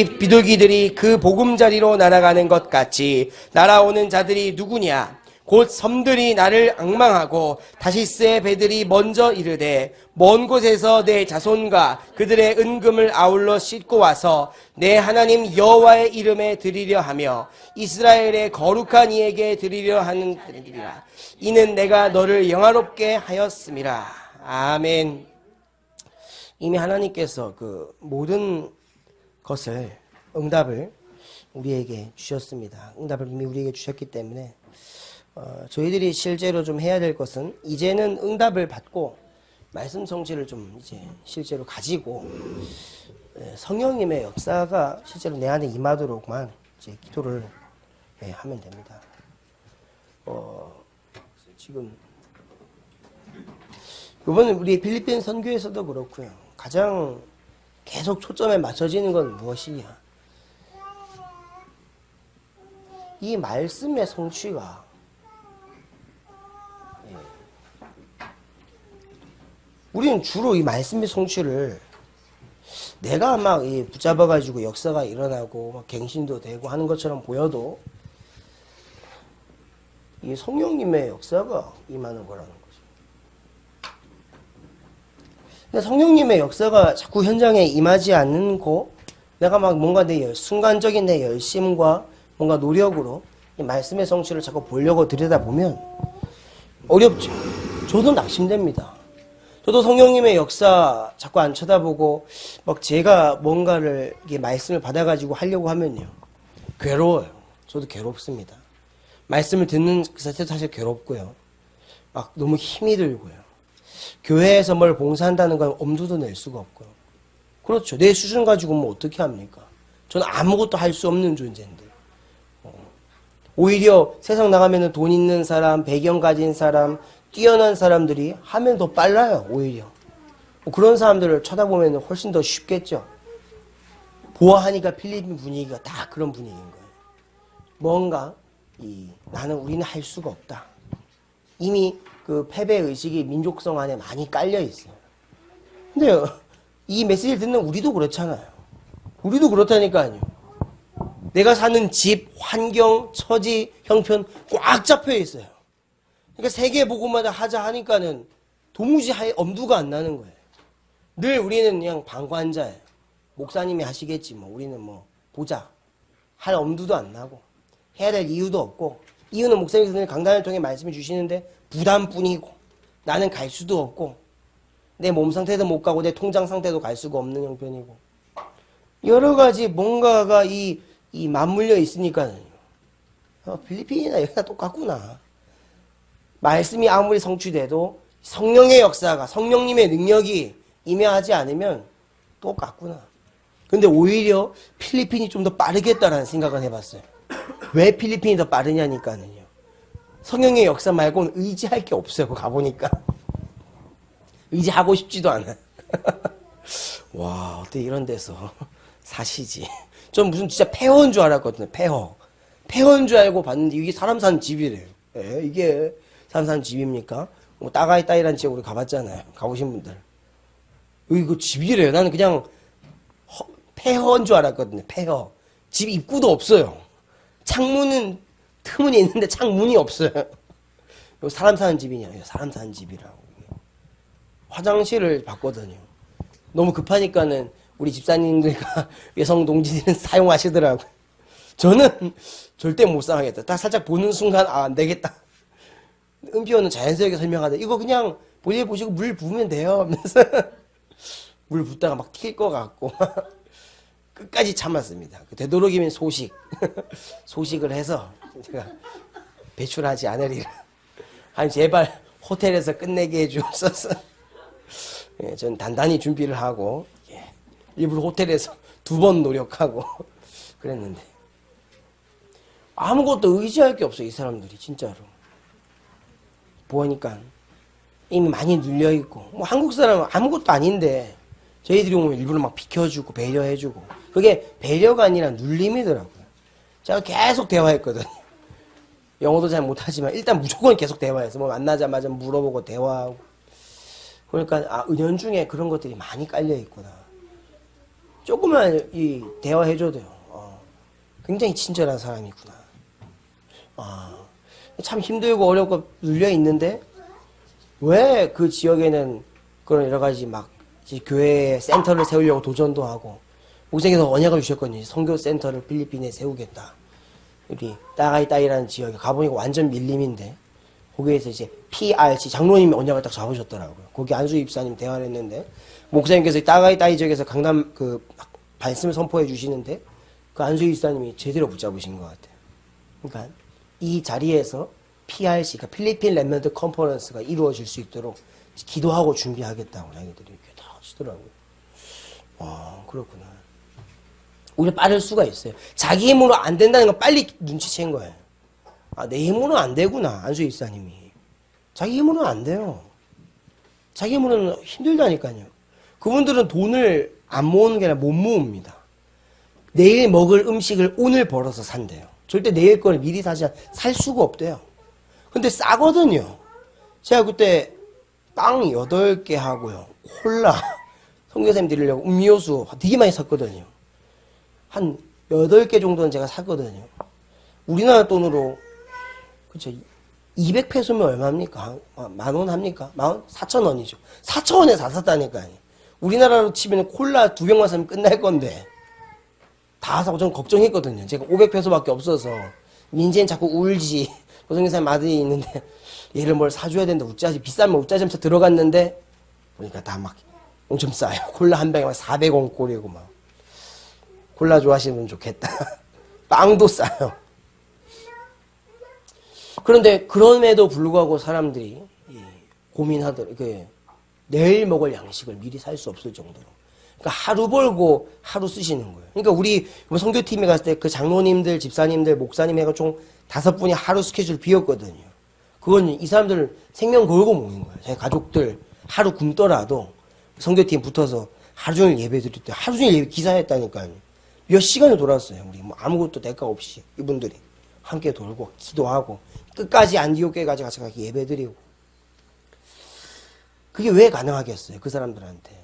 비둘기들이 그 보금자리로 날아가는 것 같이 날아오는 자들이 누구냐? 곧 섬들이 나를 앙망하고 다시스의 배들이 먼저 이르되 먼 곳에서 내 자손과 그들의 은금을 아울러 싣고 와서 내 하나님 여호와의 이름에 드리려 하며 이스라엘의 거룩한 이에게 드리려 하느니라. 이는 내가 너를 영화롭게 하였음이라. 아멘. 이미 하나님께서 그 모든 것을 응답을 우리에게 주셨습니다. 응답을 이미 우리에게 주셨기 때문에 저희들이 실제로 좀 해야 될 것은 이제는 응답을 받고 말씀 성취를 좀 이제 실제로 가지고 성령님의 역사가 실제로 내 안에 임하도록만 이제 기도를 하면 됩니다. 지금 이번 우리 필리핀 선교에서도 그렇고요. 가장 계속 초점에 맞춰지는 건 무엇이냐? 이 말씀의 성취가 우리는 주로 이 말씀의 성취를 내가 막 붙잡아가지고 역사가 일어나고 막 갱신도 되고 하는 것처럼 보여도 이 성령님의 역사가 임하는 거라는 거죠. 근데 성령님의 역사가 자꾸 현장에 임하지 않고 내가 막 뭔가 순간적인 내 열심과 뭔가 노력으로 이 말씀의 성취를 자꾸 보려고 들여다보면 어렵죠. 저도 낙심됩니다. 저도 성령님의 역사 자꾸 안 쳐다보고 막 제가 뭔가를 이게 말씀을 받아가지고 하려고 하면요. 괴로워요. 저도 괴롭습니다. 말씀을 듣는 그 자체도 사실 괴롭고요. 막 너무 힘이 들고요. 교회에서 뭘 봉사한다는 건 엄두도 낼 수가 없고요. 그렇죠. 내 수준 가지고 뭐 어떻게 합니까? 저는 아무것도 할 수 없는 존재인데. 오히려 세상 나가면은 돈 있는 사람, 배경 가진 사람, 뛰어난 사람들이 하면 더 빨라요. 오히려 그런 사람들을 쳐다보면 훨씬 더 쉽겠죠. 보아하니까 필리핀 분위기가 다 그런 분위기인 거예요. 뭔가 우리는 할 수가 없다. 이미 그 패배 의식이 민족성 안에 많이 깔려 있어요. 근데 이 메시지를 듣는 우리도 그렇잖아요. 우리도 그렇다니까요. 내가 사는 집, 환경, 처지, 형편 꽉 잡혀 있어요. 그러니까 세계보고마다 하자 하니까는 도무지 엄두가 안 나는 거예요. 늘 우리는 그냥 방관자예요. 목사님이 하시겠지 뭐. 우리는 뭐 보자. 할 엄두도 안 나고 해야 될 이유도 없고 이유는 목사님께서 강단을 통해 말씀해 주시는데 부담뿐이고 나는 갈 수도 없고 내 몸 상태도 못 가고 내 통장 상태도 갈 수가 없는 형편이고 여러 가지 뭔가가 이 맞물려 있으니까는 필리핀이나 여기가 똑같구나. 말씀이 아무리 성취돼도 성령의 역사가 성령님의 능력이 임하지 않으면 똑같구나. 근데 오히려 필리핀이 좀 더 빠르겠다라는 생각을 해봤어요. 왜 필리핀이 더 빠르냐니까는요. 성령의 역사 말고는 의지할 게 없어요. 가보니까 의지하고 싶지도 않아. 와, 어떻게 이런 데서 사시지? 전 무슨 진짜 폐허인 줄 알았거든요. 폐허인 줄 알고 봤는데 이게 사람 사는 집이래요. 이게 사람 사는 집입니까? 뭐 따가이 따이란 지역 우리 가봤잖아요. 가보신 분들. 이거 집이래요. 나는 그냥 폐허인 줄 알았거든요. 폐허. 집 입구도 없어요. 창문은 틈은 있는데 창문이 없어요. 이거 사람 사는 집이냐? 사람 사는 집이라고. 화장실을 봤거든요. 너무 급하니까는 우리 집사님들과 여성 동지들은 사용하시더라고요. 저는 절대 못 사용하겠다. 딱 살짝 보는 순간 안 되겠다. 은피오는 자연스럽게 설명하대. 이거 그냥 볼일 보시고 물 부으면 돼요. 하면서 물 붓다가 막 튈 것 같고 끝까지 참았습니다. 되도록이면 소식을 해서 제가 배출하지 않으리라. 아니 제발 호텔에서 끝내게 해주옵소서. 예, 전 단단히 준비를 하고 일부러 호텔에서 2번 노력하고 그랬는데 아무것도 의지할 게 없어. 이 사람들이 진짜로 보니까 이미 많이 눌려있고 뭐 한국 사람은 아무것도 아닌데 저희들이 오면 일부러 막 비켜주고 배려해주고 그게 배려가 아니라 눌림이더라고요. 제가 계속 대화했거든요. 영어도 잘 못하지만 일단 무조건 계속 대화해서 뭐 만나자마자 물어보고 대화하고 그러니까 은연중에 그런 것들이 많이 깔려있구나. 조금만 이 대화해줘도요. 굉장히 친절한 사람이구나. 참 힘들고 어렵고 눌려 있는데 왜 그 지역에는 그런 여러 가지 막 교회 센터를 세우려고 도전도 하고 목사님께서 언약을 주셨거든요. 선교 센터를 필리핀에 세우겠다. 여기 따가이따이라는 지역에 가보니까 완전 밀림인데 거기에서 이제 PRC 장로님이 언약을 딱 잡으셨더라고요. 거기 안수 입사님 대화를 했는데 목사님께서 따가이따이 지역에서 강남 그 말씀을 선포해 주시는데 그 안수 입사님이 제대로 붙잡으신 것 같아요. 그러니까 이 자리에서 PRC, 그러니까 필리핀 렘넌트 컨퍼런스가 이루어질 수 있도록 기도하고 준비하겠다고 자기들이 이렇게 다 하시더라고요. 그렇구나. 오히려 빠를 수가 있어요. 자기 힘으로 안 된다는 건 빨리 눈치챈 거예요. 내 힘으로는 안 되구나. 안수 입사님이. 자기 힘으로는 안 돼요. 자기 힘으로는 힘들다니까요. 그분들은 돈을 안 모으는 게 아니라 못 모읍니다. 내일 먹을 음식을 오늘 벌어서 산대요. 절대 내일 걸 미리 살 수가 없대요. 근데 싸거든요. 제가 그때 빵 8개 하고요. 콜라, 선교사님 드리려고 음료수 되게 많이 샀거든요. 한 8개 정도는 제가 샀거든요. 우리나라 돈으로, 그쵸. 200페소면 얼마입니까? 10,000원 합니까? 4,000원이죠. 4,000원에 다 샀다니까요. 우리나라로 치면 콜라 2병만 사면 끝날 건데. 다 사고 좀 걱정했거든요. 제가 500페소밖에 없어서. 민재는 자꾸 울지. 고성교사님 아들이 있는데, 얘를 뭘 사줘야 된다. 웃자지. 비싸면 웃자지면서 들어갔는데, 보니까 다 막 엄청 싸요. 콜라 한 병에 막 400원 꼴이고 막. 콜라 좋아하시는 분 좋겠다. 빵도 싸요. 그런데 그럼에도 불구하고 사람들이 고민하더라고요. 내일 먹을 양식을 미리 살 수 없을 정도로. 그러니까 하루 벌고 하루 쓰시는 거예요. 그러니까 우리 선교팀에 갔을 때 그 장로님들, 집사님들, 목사님 해가 총 5분이 하루 스케줄 비었거든요. 그건 이 사람들 생명 걸고 모인 거예요. 제 가족들 하루 굶더라도 선교팀 붙어서 하루 종일 예배 드릴 때 하루 종일 예배 기사했다니까요. 몇 시간을 돌았어요. 우리 뭐 아무것도 대가 없이 이분들이 함께 돌고 기도하고 끝까지 안디옥교회 같이 예배 드리고. 그게 왜 가능하겠어요? 그 사람들한테.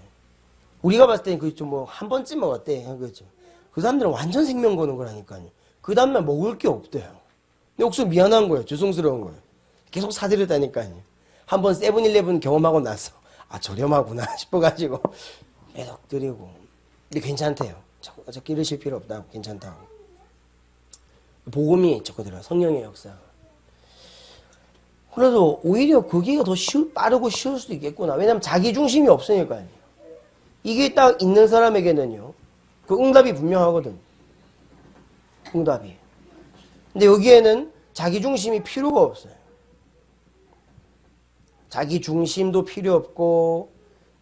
우리가 봤을 때는 그게 좀 뭐 한 번쯤 먹었대. 그렇죠. 그 사람들은 완전 생명 거는 거라니까요. 그 다음날 먹을 게 없대요. 근데 혹시 미안한 거예요. 죄송스러운 거예요. 계속 사드렸다니까요. 한번 세븐일레븐 경험하고 나서 저렴하구나 싶어가지고 계속 드리고. 근데 괜찮대요. 자꾸 끼르실 필요 없다고. 괜찮다고. 복음이 자꾸 들어요. 성령의 역사. 그래도 오히려 그게 더 빠르고 쉬울 수도 있겠구나. 왜냐면 자기 중심이 없으니까요. 이게 딱 있는 사람에게는요. 그 응답이 분명하거든. 응답이. 근데 여기에는 자기 중심이 필요가 없어요. 자기 중심도 필요 없고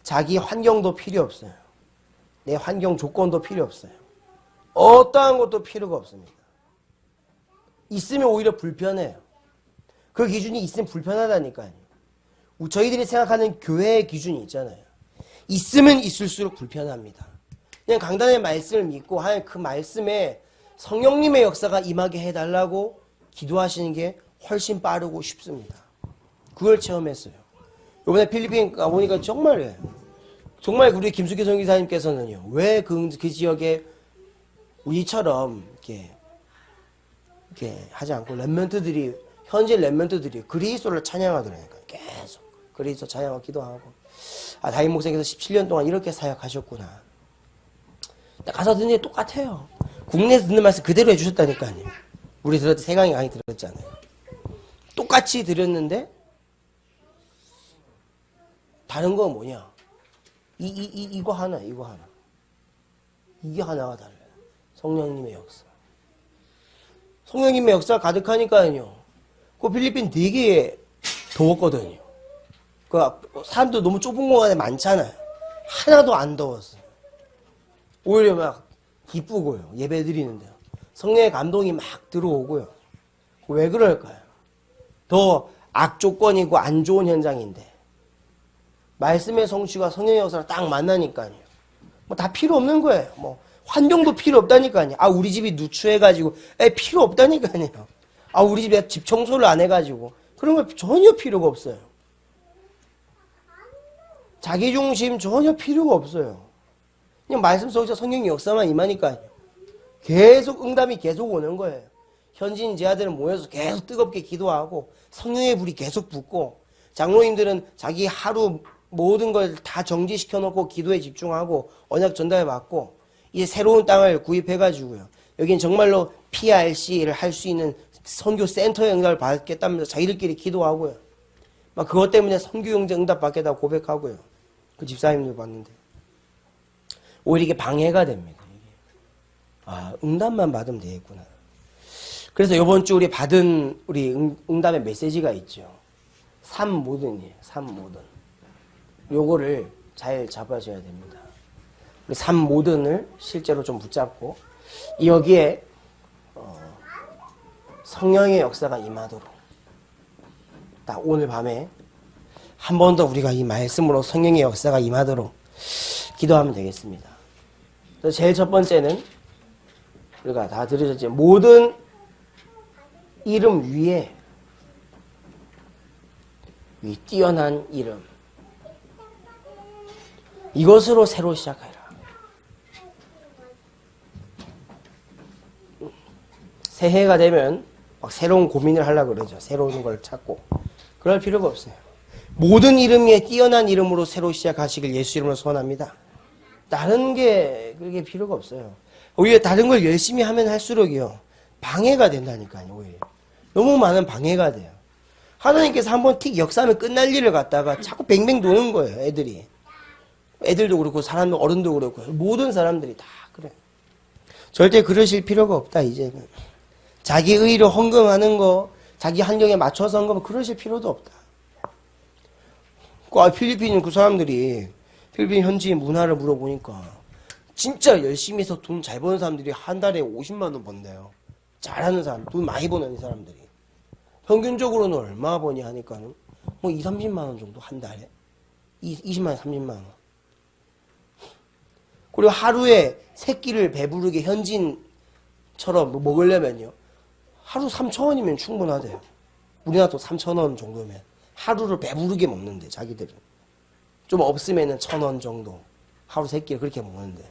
자기 환경도 필요 없어요. 내 환경 조건도 필요 없어요. 어떠한 것도 필요가 없습니다. 있으면 오히려 불편해요. 그 기준이 있으면 불편하다니까요. 저희들이 생각하는 교회의 기준이 있잖아요. 있으면 있을수록 불편합니다. 그냥 강단의 말씀을 믿고 하는 그 말씀에 성령님의 역사가 임하게 해달라고 기도하시는 게 훨씬 빠르고 쉽습니다. 그걸 체험했어요. 이번에 필리핀 가보니까 정말 우리 김숙희 선교사님께서는요. 왜 그 지역에 우리처럼 이렇게 하지 않고 현재 렘넌트들이 그리스도를 찬양하더라니까. 계속 그리스도 찬양하고 기도하고. 다임 목사님께서 17년 동안 이렇게 사역하셨구나. 가서 듣는 게 똑같아요. 국내에서 듣는 말씀 그대로 해주셨다니까요. 우리 들었을 때 세강이 강의 들었잖아요. 똑같이 들었는데 다른 건 뭐냐? 이거 하나. 이게 하나가 달라요. 성령님의 역사. 성령님의 역사가 가득하니까요. 그 필리핀 되게 더웠거든요. 그 사람도 너무 좁은 공간에 많잖아요. 하나도 안 더웠어요. 오히려 막 기쁘고요. 예배 드리는데요. 성령의 감동이 막 들어오고요. 왜 그럴까요? 더 악조건이고 안 좋은 현장인데 말씀의 성취가 성령의 역사랑 딱 만나니까요. 뭐 다 필요 없는 거예요. 뭐 환경도 필요 없다니까요. 우리 집이 누추해가지고 필요 없다니까요. 우리 집에 집 청소를 안 해가지고 그런 거 전혀 필요가 없어요. 자기 중심 전혀 필요가 없어요. 그냥 말씀 속에서 성령의 역사만 임하니까요. 계속 응답이 계속 오는 거예요. 현지인 제자들은 모여서 계속 뜨겁게 기도하고 성령의 불이 계속 붙고 장로님들은 자기 하루 모든 걸 다 정지시켜 놓고 기도에 집중하고 언약 전달해 받고 이제 새로운 땅을 구입해 가지고요. 여긴 정말로 PRC를 할 수 있는 선교 센터의 응답을 받겠다면서 자기들끼리 기도하고요. 막 그것 때문에 선교 영재 응답 받겠다고 고백하고요. 그 집사님들 봤는데 오히려 이게 방해가 됩니다. 아, 응답만 받으면 되겠구나. 그래서 이번 주 우리 받은 우리 응답의 메시지가 있죠. 3모든이에요. 3모든. 요거를 잘 잡아줘야 됩니다. 우리 3모든을 실제로 좀 붙잡고 여기에 성령의 역사가 임하도록 딱 오늘 밤에 한 번 더 우리가 이 말씀으로 성령의 역사가 임하도록 기도하면 되겠습니다. 그래서 제일 첫 번째는 우리가 다 들으셨지 모든 이름 위에 이 뛰어난 이름 이것으로 새로 시작하라. 새해가 되면 막 새로운 고민을 하려고 그러죠. 새로운 걸 찾고 그럴 필요가 없어요. 모든 이름 위에 뛰어난 이름으로 새로 시작하시길 예수 이름으로 소원합니다. 다른 게 그게 필요가 없어요. 오히려 다른 걸 열심히 하면 할수록이요 방해가 된다니까요. 오히려 너무 많은 방해가 돼요. 하나님께서 한번 틱 역사하면 끝날 일을 갖다가 자꾸 뱅뱅 도는 거예요. 애들이. 애들도 그렇고 사람도 어른도 그렇고 모든 사람들이 다 그래. 절대 그러실 필요가 없다. 이제는 자기 의로 헌금하는 거 자기 환경에 맞춰서 한 거 그러실 필요도 없다. 필리핀 그 사람들이 필리핀 현지인 문화를 물어보니까 진짜 열심히 해서 돈 잘 버는 사람들이 한 달에 50만 원 번대요. 잘하는 사람, 돈 많이 버는 사람들이. 평균적으로는 얼마 버니 하니까는 뭐 2, 30만 원 정도 한 달에. 20만 원, 30만 원. 그리고 하루에 새끼를 배부르게 현지인처럼 먹으려면요. 하루 3,000원이면 충분하대요. 우리나라도 3,000원 정도면. 하루를 배부르게 먹는데, 자기들은. 좀 없으면은 1,000원 정도. 하루 새끼를 그렇게 먹는데.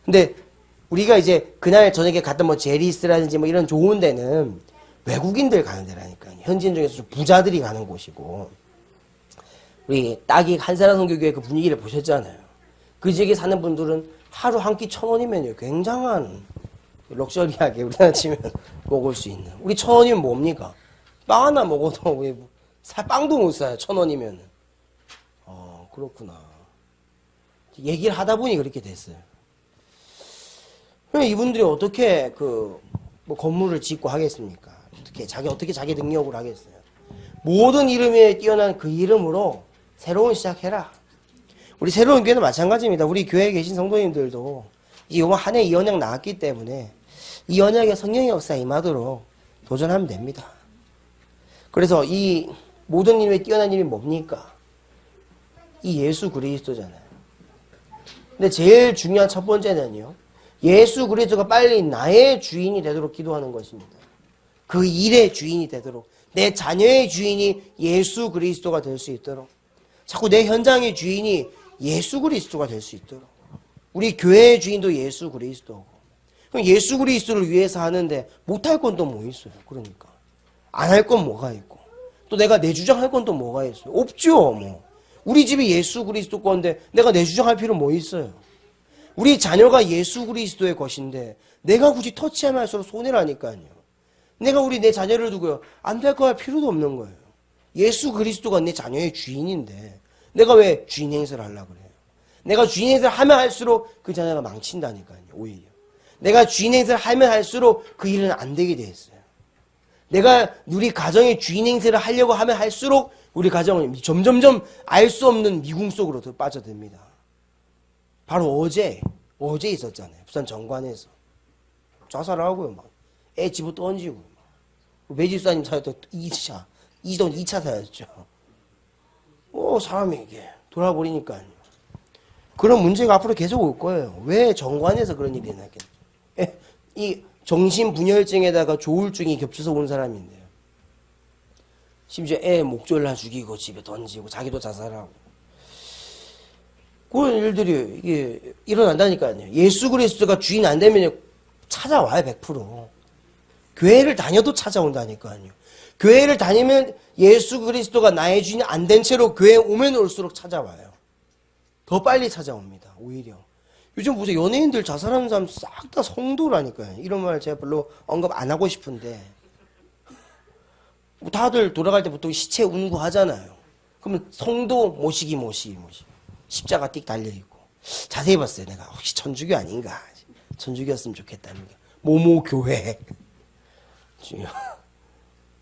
근데 우리가 이제 그날 저녁에 갔던 뭐 제리스라든지 뭐 이런 좋은 데는 외국인들 가는 데라니까요. 현지인 중에서 좀 부자들이 가는 곳이고. 우리 딱이 한사람 선교교회 그 분위기를 보셨잖아요. 그 지역에 사는 분들은 하루 한 끼 1,000원이면요. 굉장한 럭셔리하게 우리나라 치면 먹을 수 있는. 우리 1,000원이면 뭡니까? 빵 하나 먹어도 왜 빵도 못 사요. 1,000원이면. 그렇구나. 얘기를 하다 보니 그렇게 됐어요. 이분들이 어떻게 뭐 건물을 짓고 하겠습니까? 어떻게 자기 능력으로 하겠어요? 모든 이름에 뛰어난 그 이름으로 새로운 시작해라. 우리 새로운 교회도 마찬가지입니다. 우리 교회에 계신 성도님들도 이번 한 해 이 언약 나왔기 때문에 이 언약의 성령의 역사에 임하도록 도전하면 됩니다. 그래서 이 모든 이름에 뛰어난 이름이 뭡니까? 이 예수 그리스도잖아요. 근데 제일 중요한 첫 번째는요. 예수 그리스도가 빨리 나의 주인이 되도록 기도하는 것입니다. 그 일의 주인이 되도록 내 자녀의 주인이 예수 그리스도가 될 수 있도록 자꾸 내 현장의 주인이 예수 그리스도가 될 수 있도록 우리 교회의 주인도 예수 그리스도고 그럼 예수 그리스도를 위해서 하는데 못할 건 또 뭐 있어요? 그러니까 안 할 건 뭐가 있고 또 내가 내 주장할 건 또 뭐가 있어요? 없죠. 뭐 우리 집이 예수 그리스도 건데 내가 내 주장할 필요 뭐 있어요? 우리 자녀가 예수 그리스도의 것인데 내가 굳이 터치하면 할수록 손해라니까요. 내가 내 자녀를 두고요. 안 될 거 할 필요도 없는 거예요. 예수 그리스도가 내 자녀의 주인인데 내가 왜 주인 행세를 하려고 그래요? 내가 주인 행세를 하면 할수록 그 자녀가 망친다니까요. 오히려. 내가 주인 행세를 하면 할수록 그 일은 안 되게 돼 있어요. 내가 우리 가정의 주인 행세를 하려고 하면 할수록 우리 가정은 점점점 알 수 없는 미궁 속으로 더 빠져듭니다. 바로 어제 있었잖아요. 부산 정관에서. 자살하고요, 막. 애 집어 던지고. 매집사님 사였던 2차. 2차 사였죠. 사람이 이게 돌아버리니까요. 그런 문제가 앞으로 계속 올 거예요. 왜 정관에서 그런 일이 일어났겠어요? 이 정신분열증에다가 조울증이 겹쳐서 온 사람인데요. 심지어 애 목졸라 죽이고 집에 던지고 자기도 자살하고. 그런 일들이 이게 일어난다니까요. 예수 그리스도가 주인 안 되면 찾아와요, 100%. 교회를 다녀도 찾아온다니까요. 교회를 다니면 예수 그리스도가 나의 주인이 안 된 채로 교회에 오면 올수록 찾아와요. 더 빨리 찾아옵니다, 오히려. 요즘 보세요. 연예인들 자살하는 사람 싹 다 성도라니까요. 이런 말 제가 별로 언급 안 하고 싶은데. 다들 돌아갈 때 보통 시체 운구하잖아요. 그러면 성도 모시기. 십자가 띡 달려있고. 자세히 봤어요. 내가 혹시 천주교 아닌가. 천주교였으면 좋겠다는 게. 모모 교회.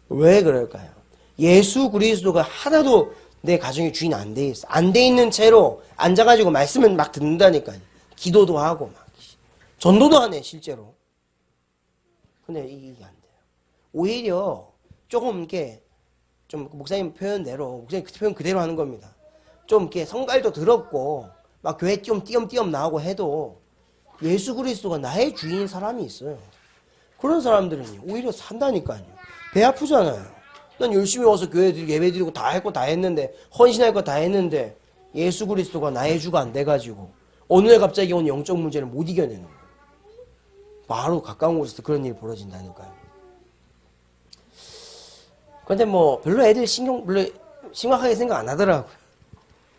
왜 그럴까요? 예수 그리스도가 하나도 내 가정의 주인 안 돼 있어. 안 돼 있는 채로 앉아가지고 말씀을 막 듣는다니까요. 기도도 하고 막. 전도도 하네, 실제로. 근데 이게 안 돼요. 오히려 조금 이렇게 좀 목사님 표현대로, 목사님 표현 그대로 하는 겁니다. 좀 이렇게 성갈도 들었고, 막 교회 좀 띄엄띄엄 나오고 해도 예수 그리스도가 나의 주인인 사람이 있어요. 그런 사람들은 오히려 산다니까요. 배 아프잖아요. 난 열심히 와서 교회 예배 드리고 다 했고 다 했는데, 헌신할 거 다 했는데, 예수 그리스도가 나의 주가 안 돼가지고, 어느 날 갑자기 온 영적 문제를 못 이겨내는 거예요. 바로 가까운 곳에서 그런 일이 벌어진다니까요. 근데 뭐, 별로 애들 별로 심각하게 생각 안 하더라고요.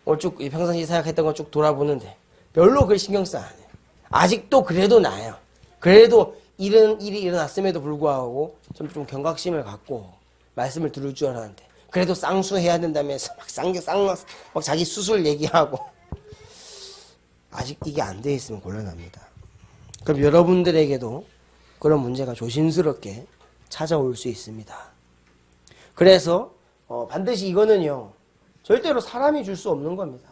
오늘 쭉 평상시 생각했던 거 쭉 돌아보는데, 별로 그걸 신경 써 안 해요. 아직도 그래도 나아요. 그래도 이런 일이 일어났음에도 불구하고 좀 경각심을 갖고 말씀을 들을 줄 알았는데 그래도 쌍수해야 된다면서 막 자기 수술 얘기하고 아직 이게 안 돼 있으면 곤란합니다. 그럼 여러분들에게도 그런 문제가 조심스럽게 찾아올 수 있습니다. 그래서 반드시 이거는요. 절대로 사람이 줄 수 없는 겁니다.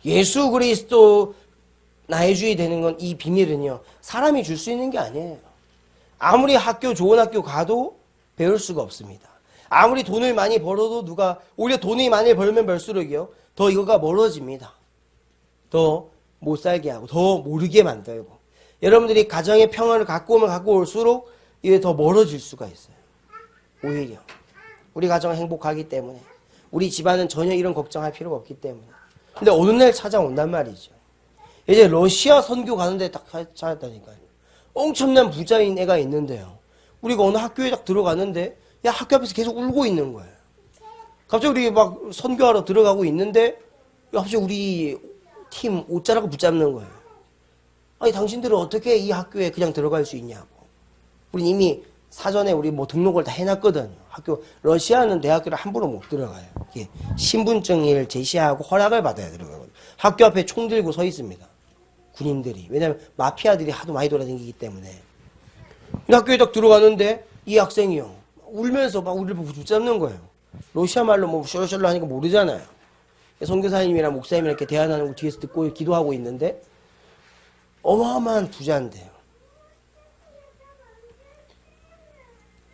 예수 그리스도 나의 주이 되는 건 이 비밀은요. 사람이 줄 수 있는 게 아니에요. 아무리 좋은 학교 가도 배울 수가 없습니다. 아무리 돈을 많이 벌어도 오히려 돈이 많이 벌면 벌수록요. 더 이거가 멀어집니다. 더 못 살게 하고 더 모르게 만들고 여러분들이 가정의 평화를 갖고 오면 갖고 올수록 이게 더 멀어질 수가 있어요. 오히려 우리 가정은 행복하기 때문에 우리 집안은 전혀 이런 걱정할 필요가 없기 때문에 근데 어느 날 찾아온단 말이죠. 이제 러시아 선교 가는데 딱 찾았다니까요. 엄청난 부자인 애가 있는데요. 우리가 어느 학교에 딱 들어갔는데 학교 앞에서 계속 울고 있는 거예요. 갑자기 우리 막 선교하러 들어가고 있는데 갑자기 우리 팀 옷자락을 붙잡는 거예요. 아니 당신들은 어떻게 이 학교에 그냥 들어갈 수 있냐고. 우리 이미 사전에 우리 뭐 등록을 다 해놨거든요. 러시아는 대학교를 함부로 못 들어가요. 이게 신분증을 제시하고 허락을 받아야 들어가거든요. 학교 앞에 총 들고 서 있습니다. 군인들이. 왜냐하면 마피아들이 하도 많이 돌아다니기 때문에. 학교에 딱 들어가는데 이 학생이요. 울면서 막 우리를 붙잡는 거예요. 러시아 말로 뭐 셜셜로 하니까 모르잖아요. 선교사님이랑 목사님이랑 이렇게 대화하는 거 뒤에서 듣고 기도하고 있는데 어마어마한 부자인데요.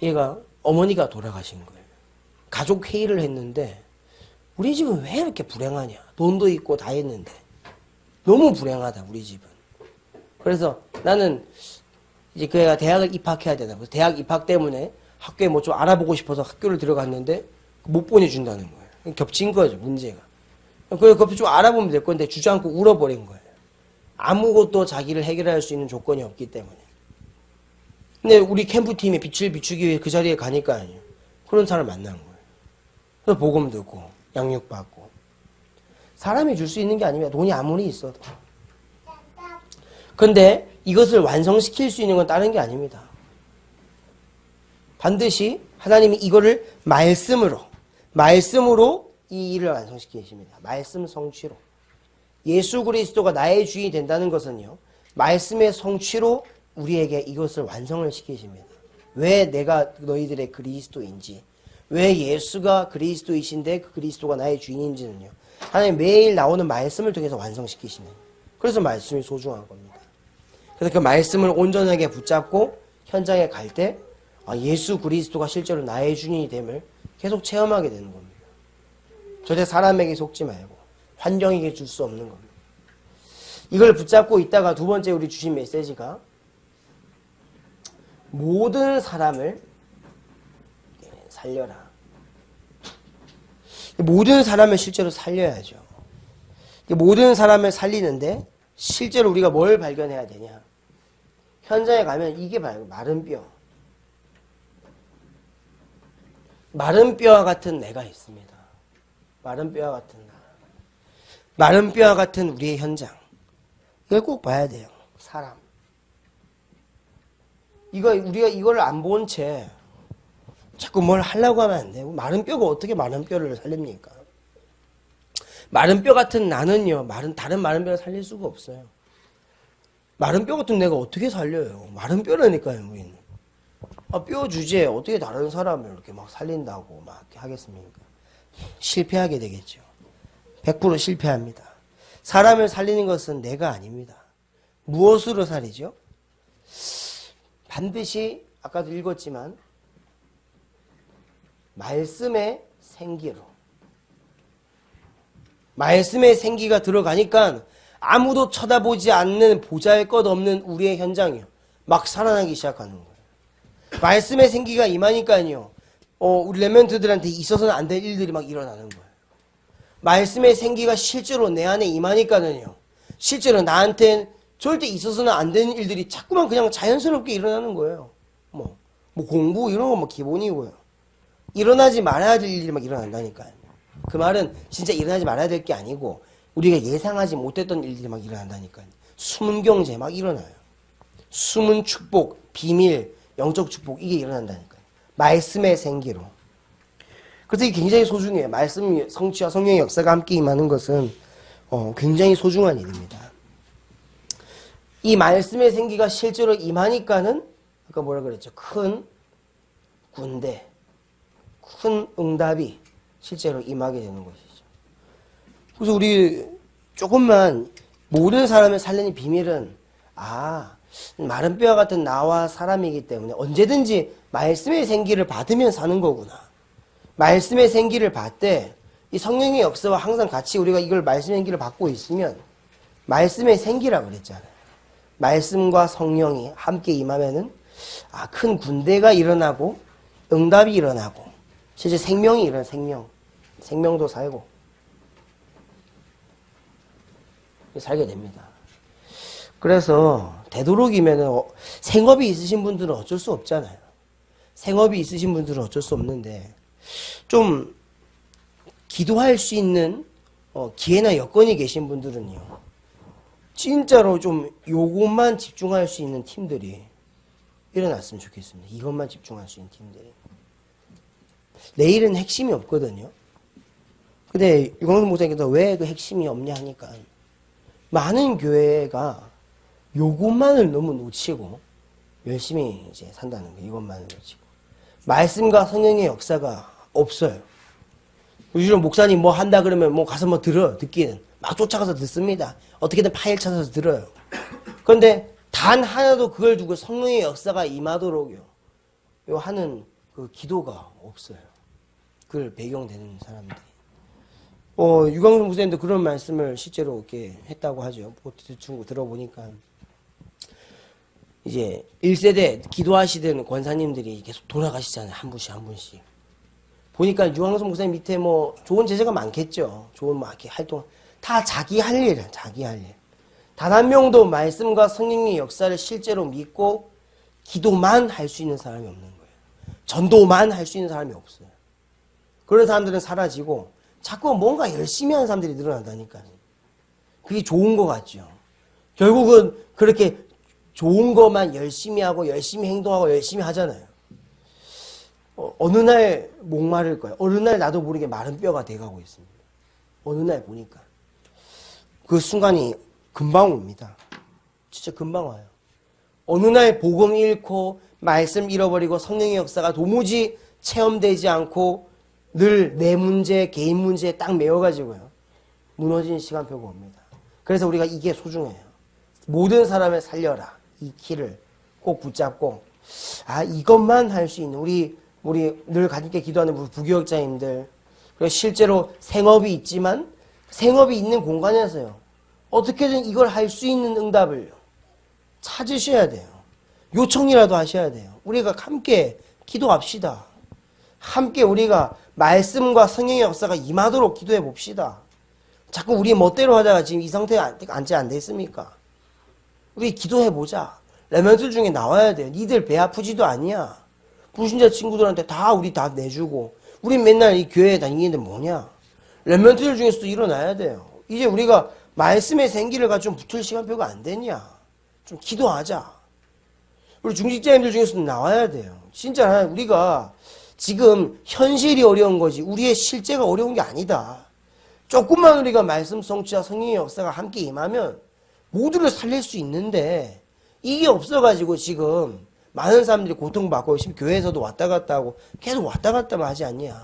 얘가 어머니가 돌아가신 거예요. 가족 회의를 했는데 우리 집은 왜 이렇게 불행하냐. 돈도 있고 다 했는데 너무 불행하다 우리 집은. 그래서 나는 이제 그 애가 대학을 입학해야 되나. 그래서 대학 입학 때문에 학교에 뭐 좀 알아보고 싶어서 학교를 들어갔는데 못 보내준다는 거예요. 겹친 거죠 문제가. 그래서 그거 좀 알아보면 될 건데 주저앉고 울어버린 거예요. 아무것도 자기를 해결할 수 있는 조건이 없기 때문에. 근데 우리 캠프팀이 빛을 비추기 위해 그 자리에 가니까 그런 사람을 만난 거예요. 그래서 복음 듣고 양육받고. 사람이 줄 수 있는 게 아닙니다. 돈이 아무리 있어도. 근데 이것을 완성시킬 수 있는 건 다른 게 아닙니다. 반드시 하나님이 이거를 말씀으로 이 일을 완성시키십니다. 말씀 성취로. 예수 그리스도가 나의 주인이 된다는 것은요. 말씀의 성취로 우리에게 이것을 완성을 시키십니다. 왜 내가 너희들의 그리스도인지, 왜 예수가 그리스도이신데 그 그리스도가 나의 주인인지는요. 하나님 매일 나오는 말씀을 통해서 완성시키시는. 그래서 말씀이 소중한 겁니다. 그래서 그 말씀을 온전하게 붙잡고 현장에 갈 때 예수 그리스도가 실제로 나의 주인이 됨을 계속 체험하게 되는 겁니다. 절대 사람에게 속지 말고 환경에게 줄 수 없는 겁니다. 이걸 붙잡고 있다가 두 번째 우리 주신 메시지가 모든 사람을 살려라. 모든 사람을 실제로 살려야죠. 모든 사람을 살리는데 실제로 우리가 뭘 발견해야 되냐. 현장에 가면 이게 마른 뼈. 마른 뼈와 같은 내가 있습니다. 마른 뼈와 같은 나. 마른 뼈와 같은 우리의 현장. 이걸 꼭 봐야 돼요. 사람. 우리가 이걸 안 본 채 자꾸 뭘 하려고 하면 안 돼요. 마른 뼈가 어떻게 마른 뼈를 살립니까? 마른 뼈 같은 나는요, 다른 마른 뼈를 살릴 수가 없어요. 마른 뼈 같은 내가 어떻게 살려요? 마른 뼈라니까요, 우리는. 뼈 주제에 어떻게 다른 사람을 이렇게 막 살린다고 막 하겠습니까? 실패하게 되겠죠. 100% 실패합니다. 사람을 살리는 것은 내가 아닙니다. 무엇으로 살리죠? 반드시 아까도 읽었지만 말씀의 생기로. 말씀의 생기가 들어가니까 아무도 쳐다보지 않는 보잘것없는 우리의 현장이요. 막 살아나기 시작하는 거예요. 말씀의 생기가 임하니까요. 우리 렘넌트들한테 있어서는 안 될 일들이 막 일어나는 거예요. 말씀의 생기가 실제로 내 안에 임하니까는요. 실제로 나한테 절대 있어서는 안 되는 일들이 자꾸만 그냥 자연스럽게 일어나는 거예요. 뭐 공부 이런 건 뭐 기본이고요. 일어나지 말아야 될 일이 막 일어난다니까요. 그 말은 진짜 일어나지 말아야 될 게 아니고 우리가 예상하지 못했던 일들이 막 일어난다니까요. 숨은 경제 막 일어나요. 숨은 축복, 비밀, 영적 축복 이게 일어난다니까요. 말씀의 생기로. 그래서 이게 굉장히 소중해요. 말씀, 성취와 성령의 역사가 함께 임하는 것은 굉장히 소중한 일입니다. 이 말씀의 생기가 실제로 임하니까는 아까 뭐라 그랬죠? 큰 군대, 큰 응답이 실제로 임하게 되는 것이죠. 그래서 우리 조금만 모든 사람을 살리는 비밀은 마른 뼈와 같은 나와 사람이기 때문에 언제든지 말씀의 생기를 받으면 사는 거구나. 말씀의 생기를 받되 이 성령의 역사와 항상 같이 우리가 이걸 말씀의 생기를 받고 있으면 말씀의 생기라고 그랬잖아요. 말씀과 성령이 함께 임하면은 큰 군대가 일어나고 응답이 일어나고 실제 생명이 일어나 생명도 살고 살게 됩니다. 그래서 되도록이면은 생업이 있으신 분들은 어쩔 수 없잖아요. 생업이 있으신 분들은 어쩔 수 없는데 좀 기도할 수 있는 기회나 여건이 계신 분들은요. 진짜로 좀 요것만 집중할 수 있는 팀들이 일어났으면 좋겠습니다. 이것만 집중할 수 있는 팀들이. 내일은 핵심이 없거든요. 근데 유광수 목사님께서 왜 그 핵심이 없냐 하니까 많은 교회가 요것만을 너무 놓치고 열심히 이제 산다는 거예요. 이것만을 놓치고. 말씀과 성령의 역사가 없어요. 요즘 목사님 뭐 한다 그러면 뭐 가서 뭐 듣기는 막 쫓아가서 듣습니다. 어떻게든 파일 찾아서 들어요. 그런데 단 하나도 그걸 두고 성령의 역사가 임하도록요. 하는 그 기도가 없어요. 그걸 배경되는 사람들이. 유광수 목사님도 그런 말씀을 실제로 이렇게 했다고 하죠. 대충 들어보니까. 이제 1세대 기도하시던 권사님들이 계속 돌아가시잖아요. 한 분씩 한 분씩. 보니까 유광수 목사님 밑에 뭐 좋은 제자가 많겠죠. 좋은 막 이렇게 활동. 다 자기 할 일이야. 자기 할 일. 단 한 명도 말씀과 성령의 역사를 실제로 믿고 기도만 할 수 있는 사람이 없는 거예요. 전도만 할 수 있는 사람이 없어요. 그런 사람들은 사라지고 자꾸 뭔가 열심히 하는 사람들이 늘어난다니까요. 그게 좋은 것 같죠. 결국은 그렇게 좋은 것만 열심히 하고 열심히 행동하고 열심히 하잖아요. 어느 날 목마를 거예요. 어느 날 나도 모르게 마른 뼈가 돼가고 있습니다. 어느 날 보니까. 그 순간이 금방 옵니다. 진짜 금방 와요. 어느 날 복음 잃고 말씀 잃어버리고 성령의 역사가 도무지 체험되지 않고 늘 내 문제, 개인 문제에 딱 메워가지고요. 무너지는 시간표가 옵니다. 그래서 우리가 이게 소중해요. 모든 사람을 살려라. 이 키를 꼭 붙잡고 이것만 할 수 있는 우리 늘 같이 기도하는 부교역자님들 그리고 실제로 생업이 있지만 생업이 있는 공간에서요. 어떻게든 이걸 할 수 있는 응답을 찾으셔야 돼요. 요청이라도 하셔야 돼요. 우리가 함께 기도합시다. 함께 우리가 말씀과 성령의 역사가 임하도록 기도해 봅시다. 자꾸 우리 멋대로 하다가 지금 이 상태에 안 돼 있습니까? 우리 기도해 보자. 레멘트 중에 나와야 돼요. 니들 배 아프지도 아니야. 불신자 친구들한테 우리 다 내주고 우리 맨날 이 교회에 다니는데 뭐냐. 레멘트들 중에서도 일어나야 돼요. 이제 우리가 말씀의 생기를 가지고 좀 붙을 시간표가 안 되냐. 좀 기도하자. 우리 중직자님들 중에서도 나와야 돼요. 진짜 우리가 지금 현실이 어려운 거지 우리의 실제가 어려운 게 아니다. 조금만 우리가 말씀 성취와 성령의 역사가 함께 임하면 모두를 살릴 수 있는데 이게 없어가지고 지금 많은 사람들이 고통받고 지금 교회에서도 왔다 갔다 하고 계속 왔다 갔다만 하지 않냐.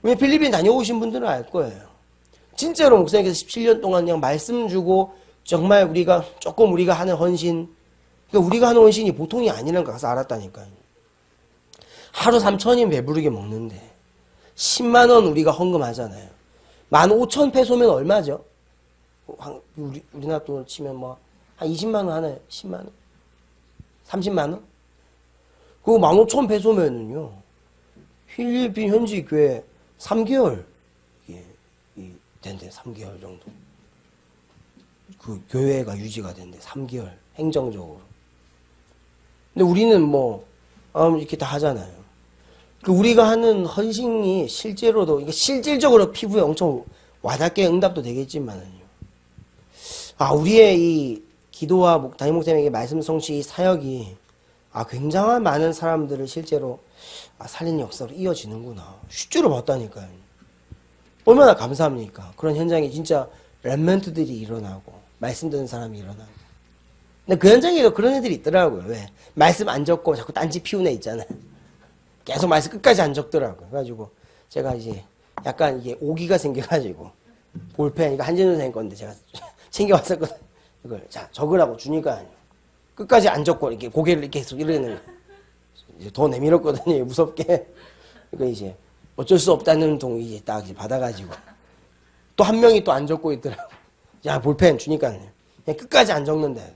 왜 필리핀 다녀오신 분들은 알 거예요. 진짜로 목사님께서 17년 동안 그냥 말씀 주고 정말 우리가 하는 헌신, 그러니까 우리가 하는 헌신이 보통이 아니라는 거 가서 알았다니까요. 하루 3,000인 배부르게 먹는데 10만 원 우리가 헌금하잖아요. 15,000페소면 얼마죠? 우리나라 돈으로 치면 한 20만 원 하나요? 10만 원? 30만 원? 그거 15,000페소면은요. 필리핀 현지 교회 3개월 된대. 3개월 정도. 그 교회가 유지가 된대. 3개월 행정적으로. 근데 우리는 이렇게 다 하잖아요. 우리가 하는 헌신이 실제로도 실질적으로 피부에 엄청 와닿게 응답도 되겠지만은요. 우리의 이 기도와 담임 목사님에게 말씀 성취 사역이 굉장한 많은 사람들을 실제로 살리는 역사로 이어지는구나. 실제로 봤다니까요. 얼마나 감사합니까? 그런 현장에 진짜 렘넌트들이 일어나고 말씀 듣는 사람이 일어나고. 근데 그 현장에도 그런 애들이 있더라고요. 왜? 말씀 안 적고 자꾸 딴지 피우는 애 있잖아요. 계속 말씀 끝까지 안 적더라고요. 그래가지고 제가 이제 약간 이게 오기가 생겨가지고 볼펜 이거 한진우 선생님 건데 제가 챙겨왔었거든요. 이걸 적으라고 주니까 끝까지 안 적고 이렇게 고개를 이렇게 계속 이러는 이제 더 내밀었거든요. 무섭게. 그러니까 이제 어쩔 수 없다는 동 이제 딱 이제 받아가지고 또 한 명이 또 안 적고 있더라고. 야 볼펜 주니까 그냥 끝까지 안 적는데.